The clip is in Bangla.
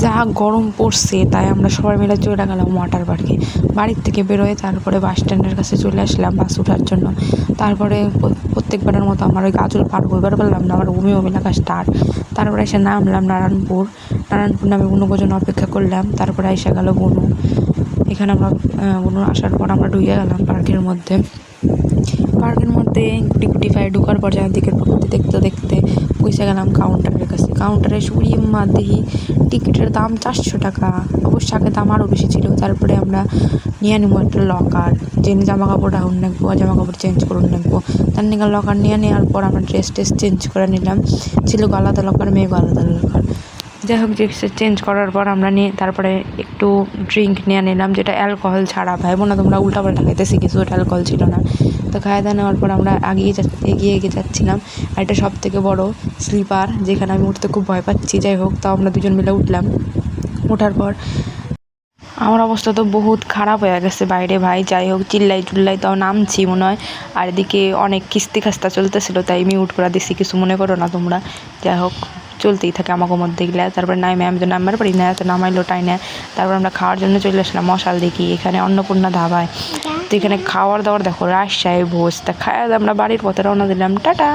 যা গরম পড়ছে তাই আমরা সবাই মিলে চলে গেলাম ওয়াটার পার্কে। বাড়ির থেকে বেরোয় তারপরে বাস স্ট্যান্ডের কাছে চলে আসলাম বাস ওঠার জন্য। তারপরে প্রত্যেকবারের মতো আমার ওই গাজল পার করবার পারলাম না, আমার বমি লাগা স্টার্ট। তারপরে এসে নামলাম নারায়ণপুর নামে বনভোজন অপেক্ষা করলাম। তারপরে এসে গেল বনু। এখানে আমরা বনু আসার পর আমরা ঢুকে গেলাম পার্কের মধ্যে। গুটি গুটি পায়ে ঢোকার পর চারদিকের প্রকৃতি দেখতে দেখতে পৌঁছে গেলাম কাউন্টারের কাছে। কাউন্টারে সুরি মা দেখি টিকিটের দাম 400 টাকা। অবশ্য আগে দাম আরও বেশি ছিল। তারপরে আমরা নিয়ে নিবো একটা লকার, যে জামা কাপড় রাখুন রাখবো, জামা কাপড় চেঞ্জ করুন রাখবো। তার নিয়ে লকার নিয়ে নেওয়ার পর আমরা ড্রেস চেঞ্জ করে নিলাম। ছিল আলাদা লকার, মেয়েকে আলাদা লকার। যাই হোক, ড্রেস চেঞ্জ করার পর আমরা তারপরে একটু ড্রিঙ্ক নিয়ে নিলাম, যেটা অ্যালকোহল ছাড়া। ভাইবো না তোমরা উল্টাপাল্টা খাইতেছি কিছু, ওটা অ্যালকোহল ছিল না। তো খাওয়া দাওয়া নেওয়ার পর আমরা এগিয়ে যাচ্ছিলাম। আর এটা সব থেকে বড় স্লিপার, যেখানে আমি উঠতে খুব ভয় পাচ্ছি। যাই হোক, তাও আমরা দুজন মিলে উঠলাম। ওঠার পর আমার অবস্থা তো বহুত খারাপ হয়ে গেছে বাইরে ভাই। যাই হোক, চিল্লাই তাও নামছি মনে হয়। আর এদিকে অনেক কিস্তি খাস্তা চলতেছিল, তাই মিউট করে দিছি, কিছু মনে করো না তোমরা। যাই হোক, চলতেই থাকে আমাকে মধ্যে গেলে। তারপরে আমি তো নাম্বার পারি না, তো নামাইলো টাই না। তারপর আমরা খাওয়ার জন্য চলে আসলাম মশাল দেখি, এখানে অন্নপূর্ণা ধাবায়। তো এখানে খাওয়ার দাওয়ার দেখো রাজশাহী ভোজ। তা খাওয়া আমরা বাড়ির পথে রওনা দিলাম। টাটা।